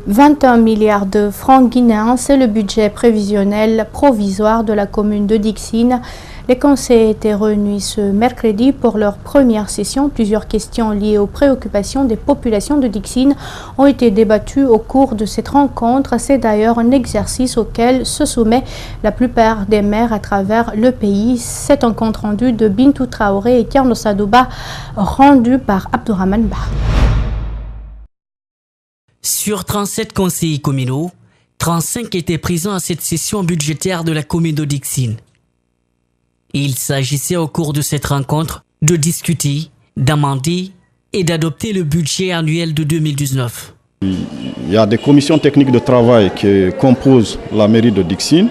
21 milliards de francs guinéens, c'est le budget prévisionnel provisoire de la commune de Dixine. Les conseils étaient réunis ce mercredi pour leur première session. Plusieurs questions liées aux préoccupations des populations de Dixine ont été débattues au cours de cette rencontre. C'est d'ailleurs un exercice auquel se soumet la plupart des maires à travers le pays. C'est un compte rendu de Bintou Traoré et Tierno Sadouba rendu par Abdourahmane Ba. Sur 37 conseillers communaux, 35 étaient présents à cette session budgétaire de la commune de Dixine. Il s'agissait au cours de cette rencontre de discuter, d'amender et d'adopter le budget annuel de 2019. Il y a des commissions techniques de travail qui composent la mairie de Dixine,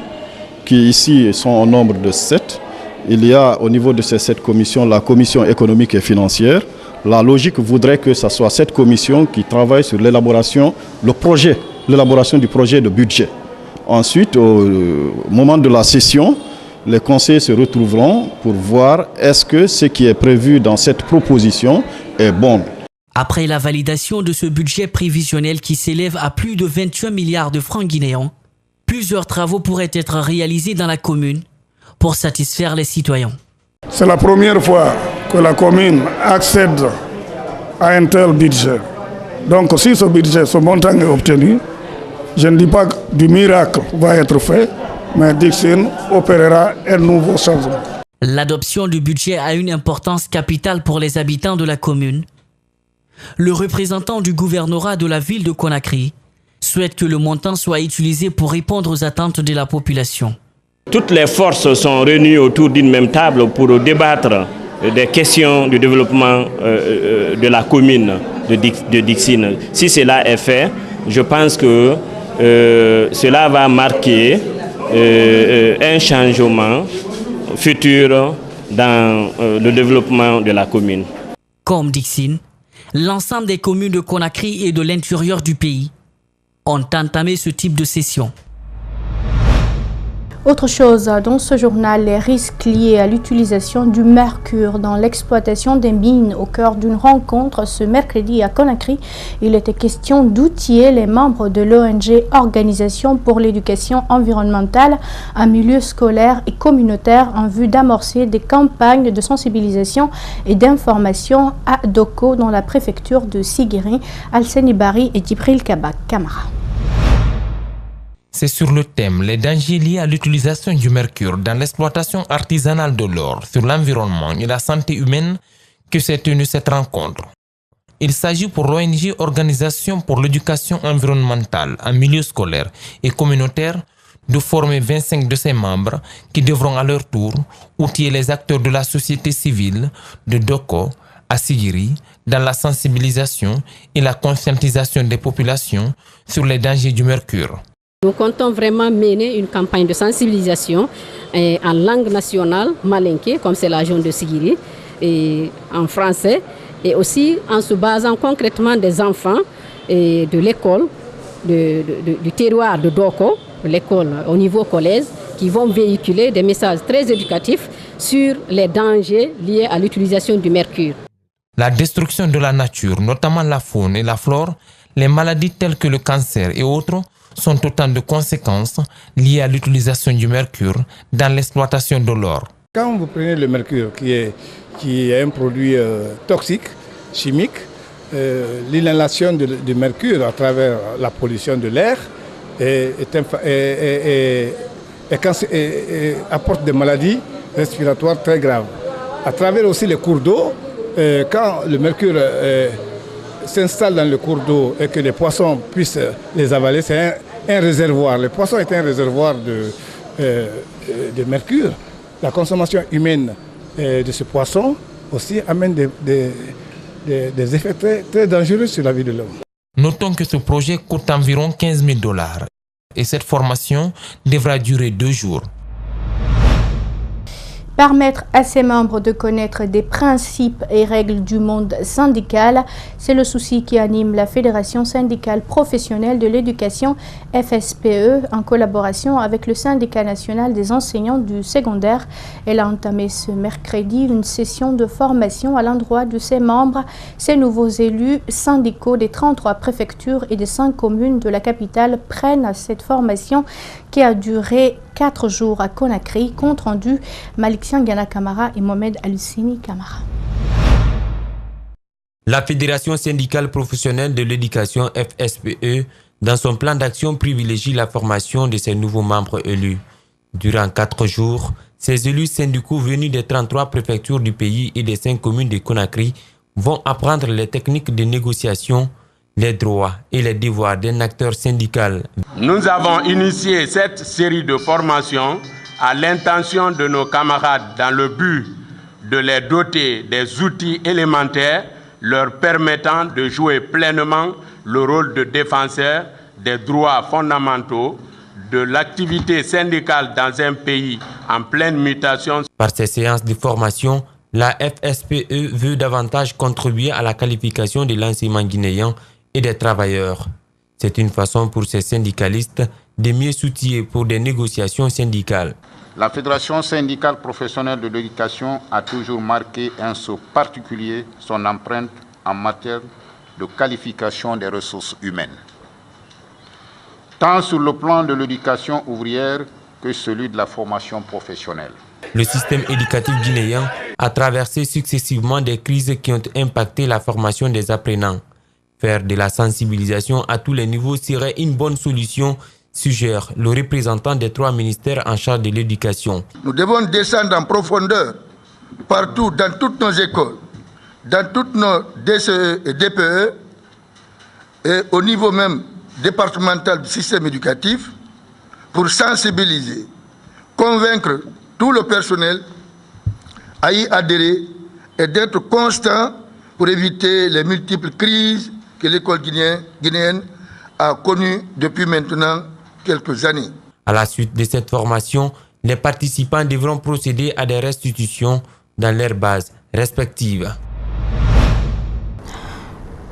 qui ici sont au nombre de 7. Il y a au niveau de ces 7 commissions la commission économique et financière. La logique voudrait que ce soit cette commission qui travaille sur l'élaboration du projet de budget. Ensuite, au moment de la session, les conseillers se retrouveront pour voir est-ce que ce qui est prévu dans cette proposition est bon. Après la validation de ce budget prévisionnel qui s'élève à plus de 21 milliards de francs guinéens, plusieurs travaux pourraient être réalisés dans la commune pour satisfaire les citoyens. C'est la première fois que la commune accède à un tel budget. Donc si ce budget, ce montant est obtenu, je ne dis pas que du miracle va être fait, mais Dixine opérera un nouveau changement. L'adoption du budget a une importance capitale pour les habitants de la commune. Le représentant du gouvernorat de la ville de Conakry souhaite que le montant soit utilisé pour répondre aux attentes de la population. Toutes les forces sont réunies autour d'une même table pour débattre des questions du développement de la commune de Dixine. Si cela est fait, je pense que cela va marquer un changement futur dans le développement de la commune. Comme Dixine, l'ensemble des communes de Conakry et de l'intérieur du pays ont entamé ce type de session. Autre chose, dans ce journal, les risques liés à l'utilisation du mercure dans l'exploitation des mines au cœur d'une rencontre ce mercredi à Conakry. Il était question d'outiller les membres de l'ONG Organisation pour l'éducation environnementale en milieu scolaire et communautaire en vue d'amorcer des campagnes de sensibilisation et d'information à Doko dans la préfecture de Sigiri, Alseni Bari et Djibril Kamara. C'est sur le thème « Les dangers liés à l'utilisation du mercure dans l'exploitation artisanale de l'or sur l'environnement et la santé humaine » que s'est tenue cette rencontre. Il s'agit pour l'ONG Organisation pour l'éducation environnementale en milieu scolaire et communautaire de former 25 de ses membres qui devront à leur tour outiller les acteurs de la société civile de Doko à Sigiri dans la sensibilisation et la conscientisation des populations sur les dangers du mercure. Nous comptons vraiment mener une campagne de sensibilisation en langue nationale, malinké, comme c'est la région de Sigiri, et en français, et aussi en se basant concrètement des enfants et de l'école, du terroir de Doko, l'école au niveau collège, qui vont véhiculer des messages très éducatifs sur les dangers liés à l'utilisation du mercure. La destruction de la nature, notamment la faune et la flore, les maladies telles que le cancer et autres, sont autant de conséquences liées à l'utilisation du mercure dans l'exploitation de l'or. Quand vous prenez le mercure, qui est un produit toxique, chimique, l'inhalation du mercure à travers la pollution de l'air apporte des maladies respiratoires très graves. À travers aussi les cours d'eau, quand le mercure s'installe dans le cours d'eau et que les poissons puissent les avaler, c'est un réservoir. Le poisson est un réservoir de mercure. La consommation humaine de ce poisson aussi amène des effets très, très dangereux sur la vie de l'homme. Notons que ce projet coûte environ 15 000 $ et cette formation devra durer 2 jours. Permettre à ses membres de connaître des principes et règles du monde syndical, c'est le souci qui anime la Fédération syndicale professionnelle de l'éducation FSPE en collaboration avec le syndicat national des enseignants du secondaire. Elle a entamé ce mercredi une session de formation à l'endroit de ses membres. Ces nouveaux élus syndicaux des 33 préfectures et des 5 communes de la capitale prennent à cette formation qui a duré 4 jours à Conakry. Compte rendu Malik Siangana Kamara et Mohamed Alucini Kamara. La Fédération syndicale professionnelle de l'éducation FSPE, dans son plan d'action, privilégie la formation de ses nouveaux membres élus. Durant 4 jours, ces élus syndicaux venus des 33 préfectures du pays et des 5 communes de Conakry vont apprendre les techniques de négociation, les droits et les devoirs d'un acteur syndical. Nous avons initié cette série de formations à l'intention de nos camarades dans le but de les doter des outils élémentaires leur permettant de jouer pleinement le rôle de défenseur des droits fondamentaux, de l'activité syndicale dans un pays en pleine mutation. Par ces séances de formation, la FSPE veut davantage contribuer à la qualification de l'enseignement guinéen et des travailleurs. C'est une façon pour ces syndicalistes de mieux s'outiller pour des négociations syndicales. La Fédération syndicale professionnelle de l'éducation a toujours marqué un saut particulier son empreinte en matière de qualification des ressources humaines, tant sur le plan de l'éducation ouvrière que celui de la formation professionnelle. Le système éducatif guinéen a traversé successivement des crises qui ont impacté la formation des apprenants. Faire de la sensibilisation à tous les niveaux serait une bonne solution, suggère le représentant des 3 ministères en charge de l'éducation. Nous devons descendre en profondeur partout, dans toutes nos écoles, dans toutes nos DCE et DPE, et au niveau même départemental du système éducatif, pour sensibiliser, convaincre tout le personnel à y adhérer et d'être constant pour éviter les multiples crises que l'école guinéenne a connues depuis maintenant quelques années. À la suite de cette formation, les participants devront procéder à des restitutions dans leurs bases respectives.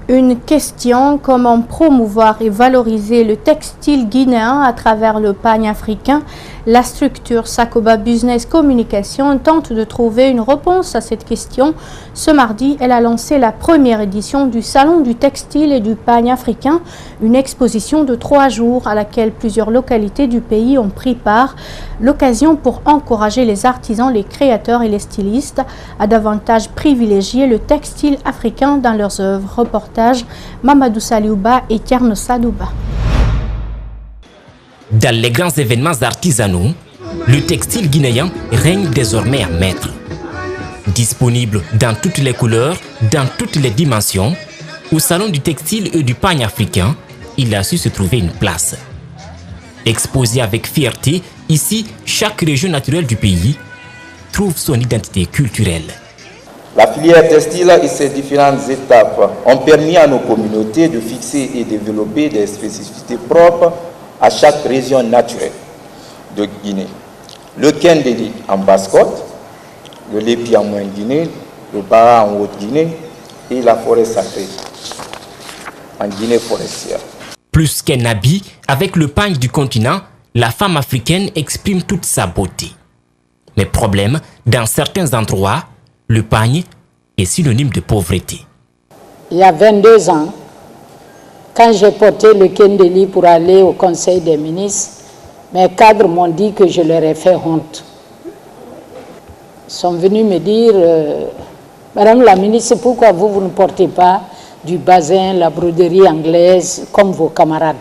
Une question, comment promouvoir et valoriser le textile guinéen à travers le pagne africain? La structure Sakoba Business Communication tente de trouver une réponse à cette question. Ce mardi, elle a lancé la première édition du Salon du textile et du pagne africain, une exposition de 3 jours à laquelle plusieurs localités du pays ont pris part. L'occasion pour encourager les artisans, les créateurs et les stylistes à davantage privilégier le textile africain dans leurs œuvres. Reportage Mamadou Saliouba et Tierno Sadouba. Dans les grands événements artisanaux, le textile guinéen règne désormais en maître. Disponible dans toutes les couleurs, dans toutes les dimensions, au Salon du textile et du pagne africain, il a su se trouver une place. Exposé avec fierté, ici, chaque région naturelle du pays trouve son identité culturelle. La filière textile et ses différentes étapes ont permis à nos communautés de fixer et développer des spécificités propres à chaque région naturelle de Guinée. Le Kendéli en Basse-Côte, le Lépi en Moyenne-Guinée, le Bara en Haute-Guinée et la forêt sacrée en Guinée forestière. Plus qu'un habit, avec le pagne du continent, la femme africaine exprime toute sa beauté. Mais problème, dans certains endroits, le pagne est synonyme de pauvreté. Il y a 22 ans, quand j'ai porté le Kendéli pour aller au Conseil des ministres, mes cadres m'ont dit que je leur ai fait honte. Ils sont venus me dire, Madame la ministre, pourquoi vous ne portez pas du bazin, la broderie anglaise, comme vos camarades?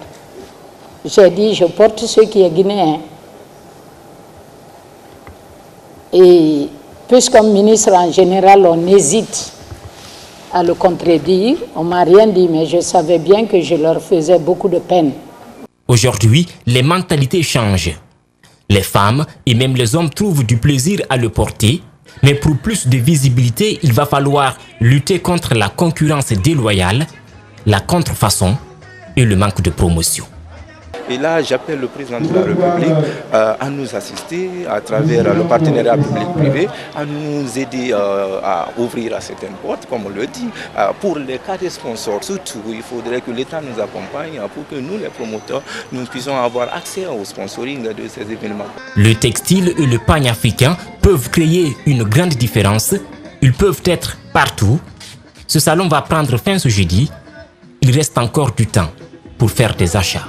J'ai dit, je porte ce qui est guinéen. Et puisqu'un ministre en général, on hésite à le contredire, on ne m'a rien dit, mais je savais bien que je leur faisais beaucoup de peine. Aujourd'hui, les mentalités changent. Les femmes et même les hommes trouvent du plaisir à le porter, mais pour plus de visibilité, il va falloir lutter contre la concurrence déloyale, la contrefaçon et le manque de promotion. Et là, j'appelle le président de la République à nous assister à travers le partenariat public-privé, à nous aider à ouvrir à certaines portes, comme on le dit. Pour les cas des sponsors, surtout, il faudrait que l'État nous accompagne pour que nous, les promoteurs, nous puissions avoir accès au sponsoring de ces événements. Le textile et le pagne africain peuvent créer une grande différence. Ils peuvent être partout. Ce salon va prendre fin ce jeudi. Il reste encore du temps pour faire des achats.